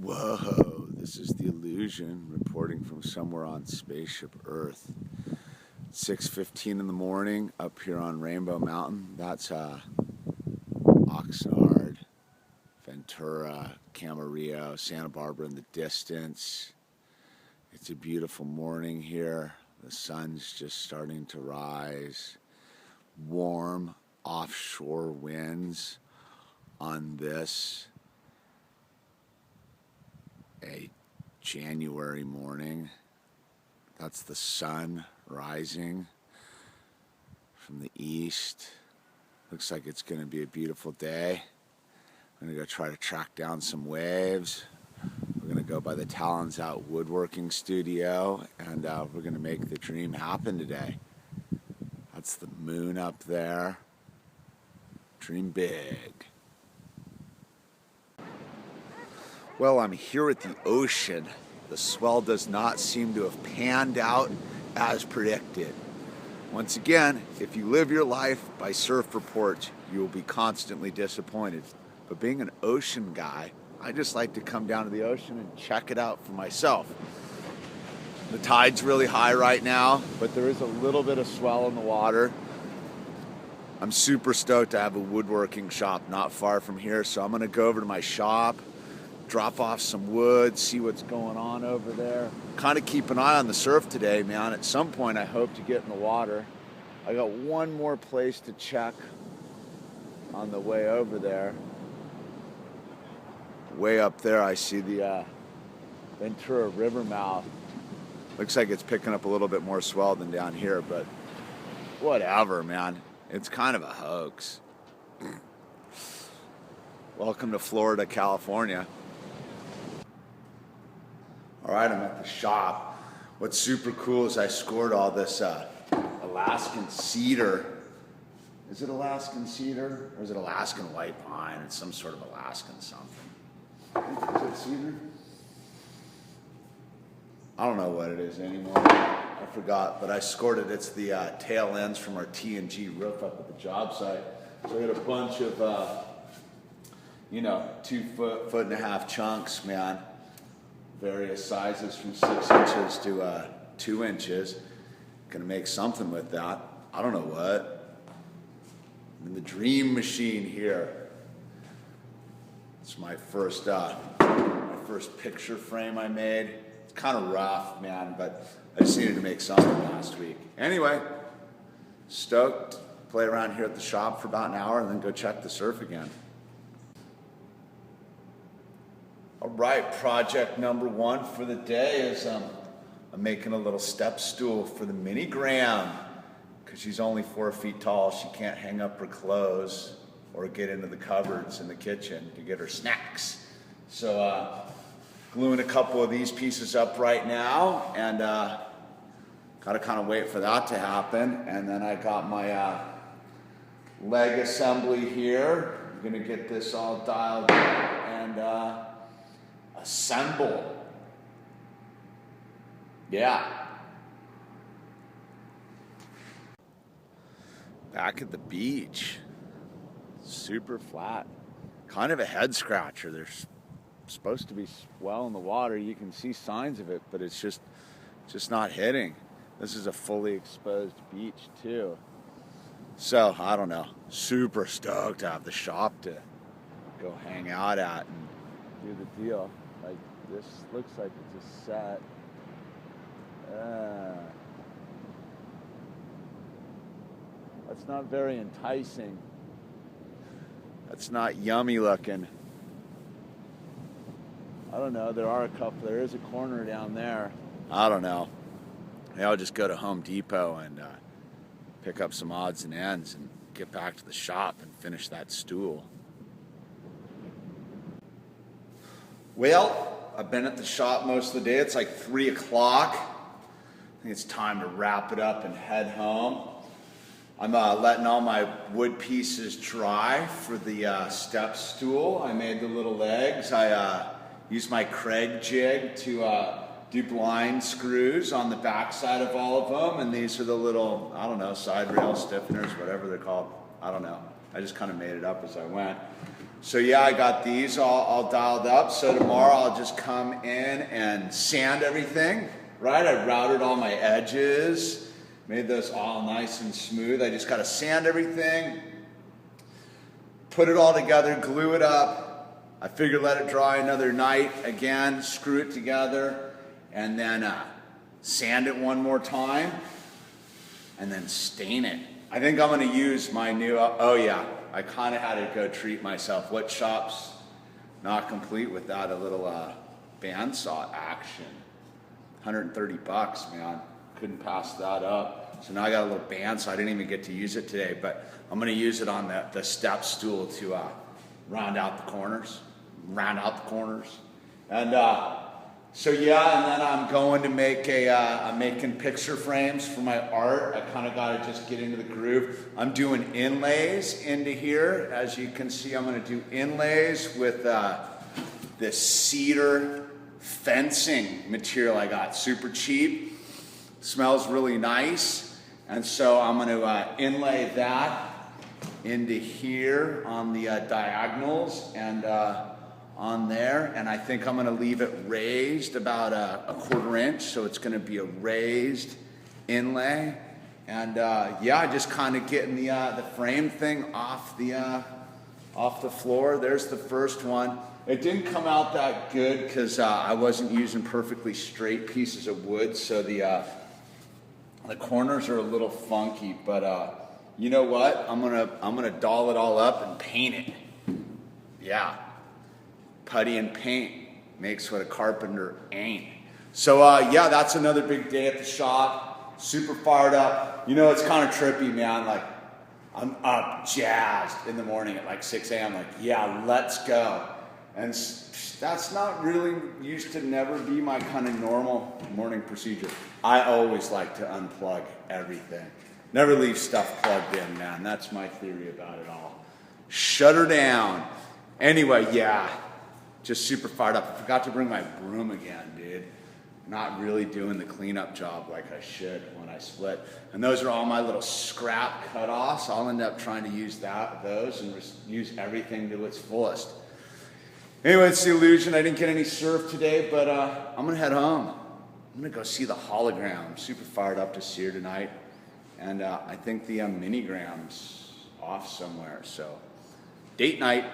Whoa, this is the Illusion reporting from somewhere on Spaceship Earth. 6:15 in the morning up here on Rainbow Mountain. That's Oxnard, Ventura, Camarillo, Santa Barbara in the distance. It's a beautiful morning here. The sun's just starting to rise. Warm offshore winds on this a January morning. That's the sun rising from the east. Looks like it's going to be a beautiful day. I'm going to go try to track down some waves. We're going to go by the Talons Out Woodworking Studio, and we're going to make the dream happen today. That's the moon up there. Dream big. Well, I'm here at the ocean. The swell does not seem to have panned out as predicted. Once again, if you live your life by surf reports, you will be constantly disappointed. But being an ocean guy, I just like to come down to the ocean and check it out for myself. The tide's really high right now, but there is a little bit of swell in the water. I'm super stoked to have a woodworking shop not far from here, so I'm going to go over to my shop, drop off some wood, see what's going on over there. Kind of keep an eye on the surf today, man. At some point, I hope to get in the water. I got one more place to check on the way over there. Way up there, I see the Ventura River mouth. Looks like it's picking up a little bit more swell than down here, but whatever, man. It's kind of a hoax. Welcome to Florida, California. All right, I'm at the shop. What's super cool is I scored all this Alaskan cedar. Is it Alaskan cedar or is it Alaskan white pine? It's some sort of Alaskan something. Is it cedar? I don't know what it is anymore. I forgot, but I scored it. It's the tail ends from our T&G roof up at the job site. So I got a bunch of 2 foot and a half chunks, man. Various sizes from 6 inches to 2 inches. Gonna make something with that. I don't know what. I'm in the dream machine here. It's my first picture frame I made. It's kind of rough, man, but I just needed to make something last week. Anyway, stoked. Play around here at the shop for about an hour and then go check the surf again. All right, project number 1 for the day is I'm making a little step stool for the mini Graham because she's only 4 feet tall. She can't hang up her clothes or get into the cupboards in the kitchen to get her snacks. So gluing a couple of these pieces up right now, and gotta kind of wait for that to happen. And then I got my leg assembly here. I'm gonna get this all dialed in and assemble. Yeah. Back at the beach. Super flat. Kind of a head scratcher. There's supposed to be swell in the water. You can see signs of it, but it's just not hitting. This is a fully exposed beach too. So, I don't know. Super stoked to have the shop to go hang out at and do the deal. Like, this looks like it's a set. That's not very enticing. That's not yummy looking. I don't know. There is a corner down there. I don't know. Maybe I'll just go to Home Depot and pick up some odds and ends and get back to the shop and finish that stool. Well, I've been at the shop most of the day. It's like 3 o'clock. I think it's time to wrap it up and head home. I'm letting all my wood pieces dry for the step stool. I made the little legs. I used my Craig jig to do blind screws on the back side of all of them. And these are the little, I don't know, side rail stiffeners, whatever they're called. I don't know. I just kind of made it up as I went. So yeah, I got these all dialed up. So tomorrow I'll just come in and sand everything, right? I routed all my edges, made those all nice and smooth. I just got to sand everything, put it all together, glue it up. I figured let it dry another night again, screw it together, and then sand it one more time, and then stain it. I think I'm going to use my new, oh yeah, I kind of had to go treat myself. What shop's not complete without a little bandsaw action? 130 bucks, man. Couldn't pass that up. So now I got a little bandsaw. I didn't even get to use it today, but I'm going to use it on the step stool to round out the corners. And so yeah, and then I'm going to make I'm making picture frames for my art. I kind of got to just get into the groove. I'm doing inlays into here. As you can see, I'm going to do inlays with this cedar fencing material I got. Super cheap. Smells really nice. And so I'm going to inlay that into here on the diagonals and on there, and I think I'm going to leave it raised about a 1/4 inch, so it's going to be a raised inlay. And yeah, just kind of getting the frame thing off the floor. There's the first one. It didn't come out that good because I wasn't using perfectly straight pieces of wood, so the corners are a little funky. But you know what? I'm gonna doll it all up and paint it. Yeah. Putty and paint makes what a carpenter ain't. So yeah, that's another big day at the shop. Super fired up. You know, it's kind of trippy, man. Like, I'm up jazzed in the morning at like 6 a.m. Like, yeah, let's go. And that's not really used to never be my kind of normal morning procedure. I always like to unplug everything. Never leave stuff plugged in, man. That's my theory about it all. Shut her down. Anyway, yeah. Just super fired up. I forgot to bring my broom again, dude. Not really doing the cleanup job like I should when I split. And those are all my little scrap cut-offs. I'll end up trying to use those and use everything to its fullest. Anyway, it's the illusion. I didn't get any surf today, but I'm gonna head home. I'm gonna go see the hologram. I'm super fired up to see her tonight. And I think the minigram's off somewhere, so date night.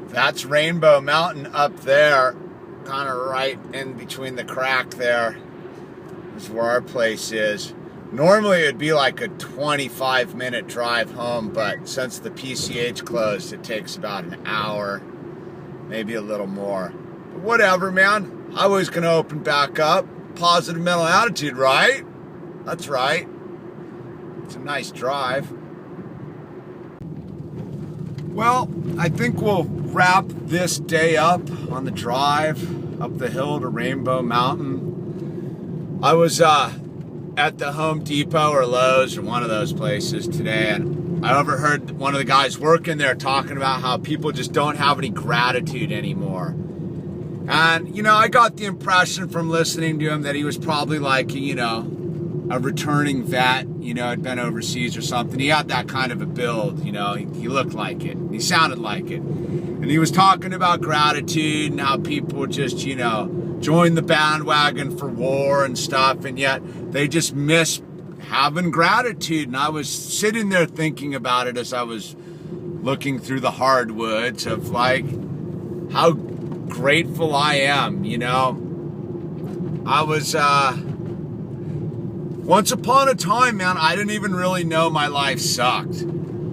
That's Rainbow Mountain up there, kind of right in between the crack there is where our place is. Normally it'd be like a 25-minute drive home, but since the PCH closed, it takes about an hour, maybe a little more. But whatever, man. Highway's going to open back up. Positive mental attitude, right? That's right. It's a nice drive. Well, I think we'll wrap this day up on the drive up the hill to Rainbow Mountain. I was at the Home Depot or Lowe's or one of those places today, and I overheard one of the guys working there talking about how people just don't have any gratitude anymore. And, you know, I got the impression from listening to him that he was probably like, you know, a returning vet, you know, had been overseas or something. He had that kind of a build, you know, he looked like it, he sounded like it. And he was talking about gratitude and how people just, you know, join the bandwagon for war and stuff, and yet they just miss having gratitude. And I was sitting there thinking about it as I was looking through the hardwoods of like how grateful I am, you know. I was, once upon a time, man, I didn't even really know my life sucked.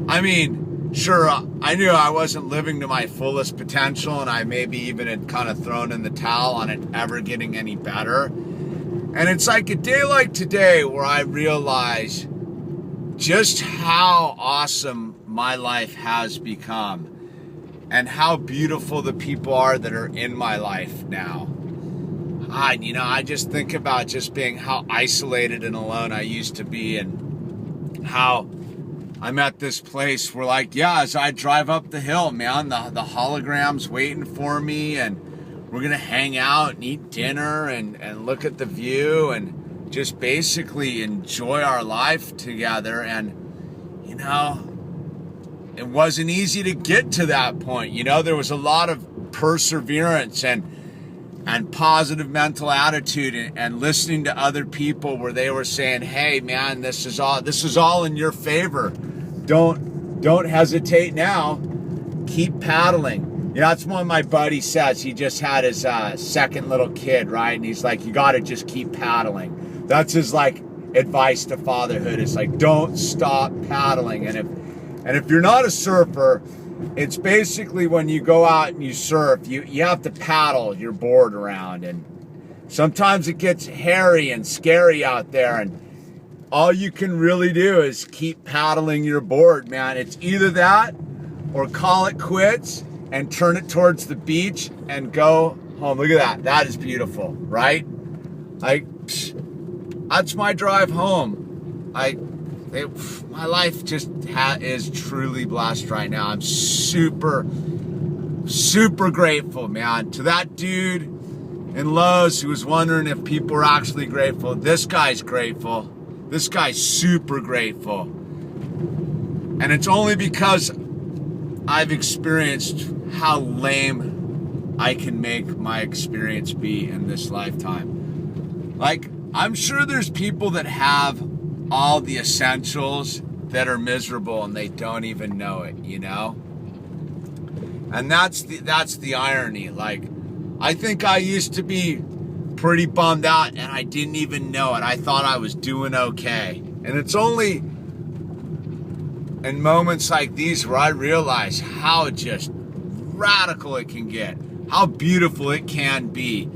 I mean, sure, I knew I wasn't living to my fullest potential, and I maybe even had kind of thrown in the towel on it ever getting any better. And it's like a day like today where I realize just how awesome my life has become and how beautiful the people are that are in my life now. You know, I just think about just being how isolated and alone I used to be, and how I'm at this place where, like, yeah, as I drive up the hill, man, the hologram's waiting for me, and we're going to hang out and eat dinner and look at the view and just basically enjoy our life together. And, you know, it wasn't easy to get to that point. You know, there was a lot of perseverance and positive mental attitude and listening to other people where they were saying, hey man, this is all in your favor. Don't hesitate now. Keep paddling. You know, that's what my buddy says. He just had his second little kid, right? And he's like, you got to just keep paddling. That's his like advice to fatherhood. It's like, don't stop paddling. And if you're not a surfer, it's basically when you go out and you surf, you have to paddle your board around, and sometimes it gets hairy and scary out there, and all you can really do is keep paddling your board, man. It's either that or call it quits and turn it towards the beach and go home. Look at that. That is beautiful, right? Like, that's my drive home. My life just is truly blessed right now. I'm super, super grateful, man. To that dude in Lowe's who was wondering if people were actually grateful. This guy's grateful. This guy's super grateful. And it's only because I've experienced how lame I can make my experience be in this lifetime. Like, I'm sure there's people that have all the essentials that are miserable and they don't even know it, you know? And that's the irony. Like, I think I used to be pretty bummed out and I didn't even know it. I thought I was doing okay. And it's only in moments like these where I realize how just radical it can get, how beautiful it can be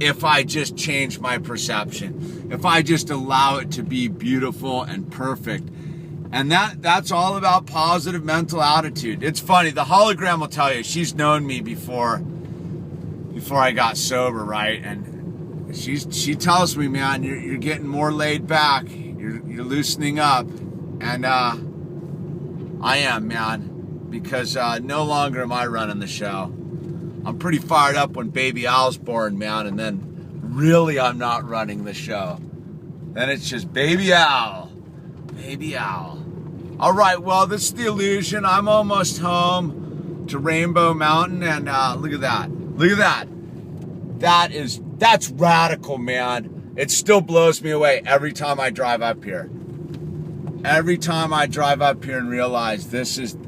if I just change my perception, if I just allow it to be beautiful and perfect. And that's all about positive mental attitude. It's funny, the hologram will tell you, she's known me before I got sober, right? And she tells me, man, you're getting more laid back, you're loosening up. And I am, man, because no longer am I running the show. I'm pretty fired up when baby Al's born, man, and then really I'm not running the show. Then it's just baby Al. Baby Al. All right, well, this is The Illusion. I'm almost home to Rainbow Mountain, and look at that. Look at that. That's radical, man. It still blows me away every time I drive up here. Every time I drive up here and realize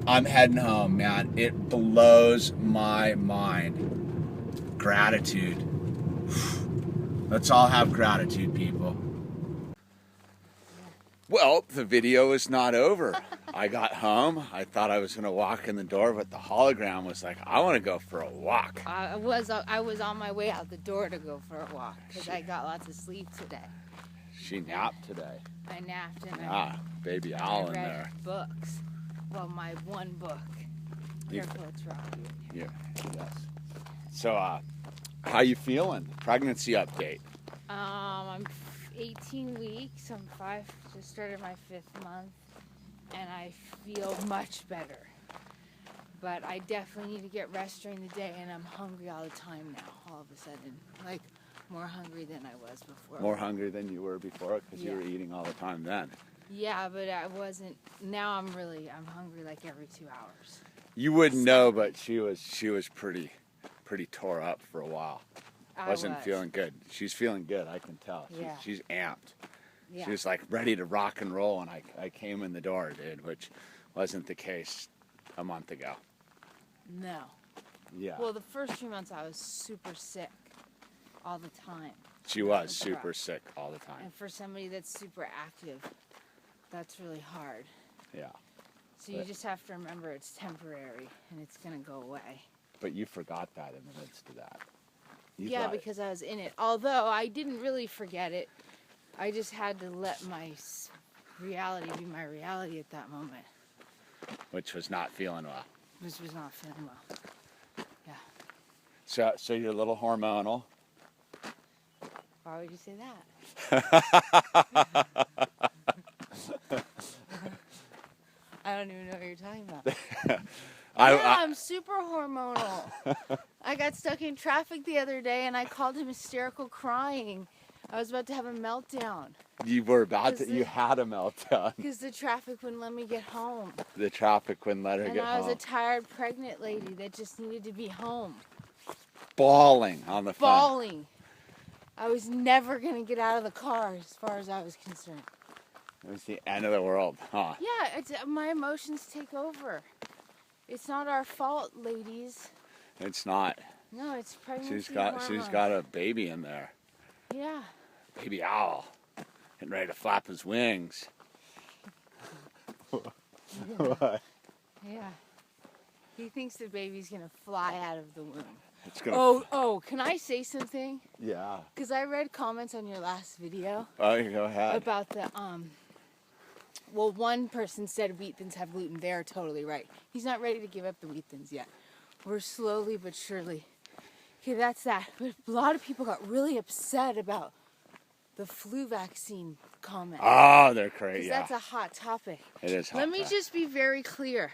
I'm heading home, man, it blows my mind. Gratitude. Let's all have gratitude, people. Well, the video is not over. I got home. I thought I was going to walk in the door, but the hologram was like, I want to go for a walk. I was on my way out the door to go for a walk because I got lots of sleep today. She napped today. I napped and baby Al in there. Books. Well, my one book. Careful, it's rocky. Yeah. Yes. So, how you feeling? Pregnancy update. I'm 18 weeks. Just started my 5th month, and I feel much better. But I definitely need to get rest during the day, and I'm hungry all the time now. All of a sudden, like more hungry than I was before. More hungry than you were before because you were eating all the time then. Yeah, but I wasn't. Now I'm hungry like every 2 hours. You wouldn't know, but she was pretty tore up for a while. Wasn't feeling good. She's feeling good, I can tell. Yeah. She's amped. Yeah. She was like ready to rock and roll, and I came in the door, dude, which wasn't the case a month ago. No. Yeah. Well, the first few months I was super sick all the time. She was super sick all the time. And for somebody that's super active, that's really hard. Yeah. So you just have to remember it's temporary and it's going to go away. But you forgot that in the midst of that. Yeah, because I was in it. Although I didn't really forget it. I just had to let my reality be my reality at that moment. Which was not feeling well. Which was not feeling well. Yeah. So you're a little hormonal. Why would you say that? I don't even know what you're talking about. I'm super hormonal. I got stuck in traffic the other day and I called him hysterical crying I was about to have a meltdown. You were about to. You had a meltdown. Because the traffic wouldn't let me get home. The traffic wouldn't let her And get I was home. a tired pregnant lady that just needed to be home. Bawling on the phone. Bawling. I was never going to get out of the car as far as I was concerned. It was the end of the world, huh? Yeah, my emotions take over. It's not our fault, ladies. It's not. No, it's pregnancy She's hormones. got a baby in there. Yeah. Baby owl. Getting ready to flap his wings. What? Yeah. He thinks the baby's going to fly out of the womb. It's gonna. Oh, can I say something? Yeah. Because I read comments on your last video Oh, you go ahead. about the, well, one person said wheat thins have gluten. They're totally right. He's not ready to give up the wheat thins yet. We're slowly but surely. Okay, that's that. But a lot of people got really upset about the flu vaccine comment. Oh, they're crazy. Because that's a hot topic. It is hot. Let me just be very clear.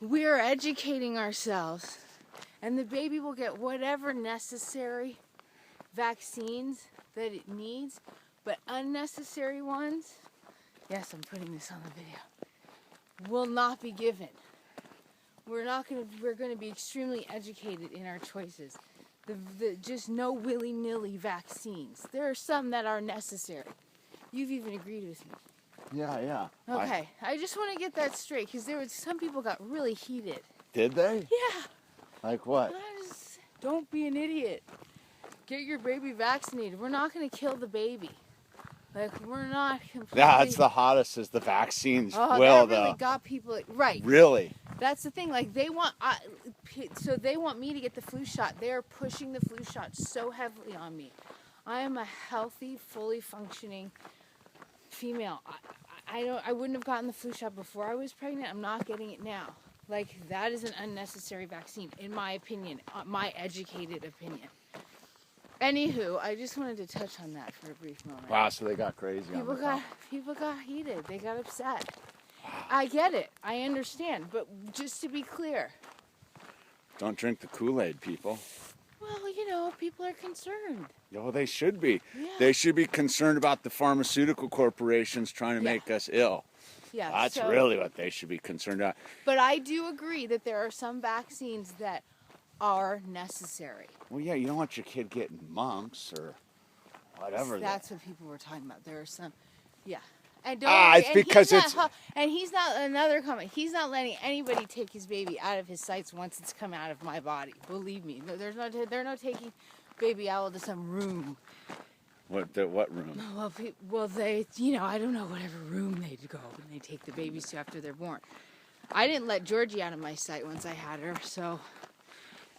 We're educating ourselves, and the baby will get whatever necessary vaccines that it needs, but unnecessary ones, yes, I'm putting this on the video, will not be given. We're going to be extremely educated in our choices. Just no willy-nilly vaccines. There are some that are necessary. You've even agreed with me. Yeah. Okay, I just want to get that straight because some people got really heated. Did they? Yeah. Like what? Don't be an idiot. Get your baby vaccinated. We're not going to kill the baby. Like, we're not completely... That's the hottest is the vaccines that will, really though. got people... Right. Really? That's the thing. Like, they want... so they want me to get the flu shot. They're pushing the flu shot so heavily on me. I am a healthy, fully functioning female. I wouldn't have gotten the flu shot before I was pregnant. I'm not getting it now. Like, that is an unnecessary vaccine, in my opinion, my educated opinion. Anywho, I just wanted to touch on that for a brief moment. Wow, so they got crazy. People got heated. They got upset. I get it. I understand. But just to be clear. Don't drink the Kool-Aid, people. Well, people are concerned. Oh, they should be. Yeah. They should be concerned about the pharmaceutical corporations trying to make us ill. Yeah, That's really what they should be concerned about. But I do agree that there are some vaccines that are necessary. Well, yeah, you don't want your kid getting mumps or whatever. That's what people were talking about. There are some, yeah. And it's because and he's not, another comment, he's not letting anybody take his baby out of his sights once it's come out of my body. Believe me. They're not taking baby out to some room. What room? Well, they, I don't know, whatever room they'd go when they take the babies to after they're born. I didn't let Georgie out of my sight once I had her, so...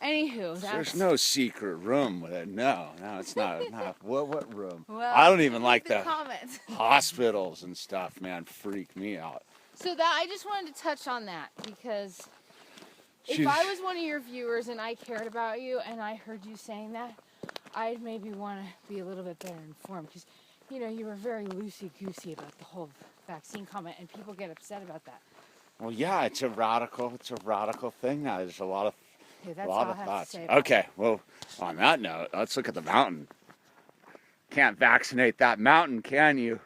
Anywho, there's no secret room with it. No, it's not. What room? Well, I don't even like the comments. Hospitals and stuff, man. Freak me out. So I just wanted to touch on that because if I was one of your viewers and I cared about you and I heard you saying that, I'd maybe want to be a little bit better informed because, you were very loosey-goosey about the whole vaccine comment and people get upset about that. Well, yeah, it's a radical thing now. There's a lot of thoughts. Okay, well, on that note, let's look at the mountain. Can't vaccinate that mountain, can you?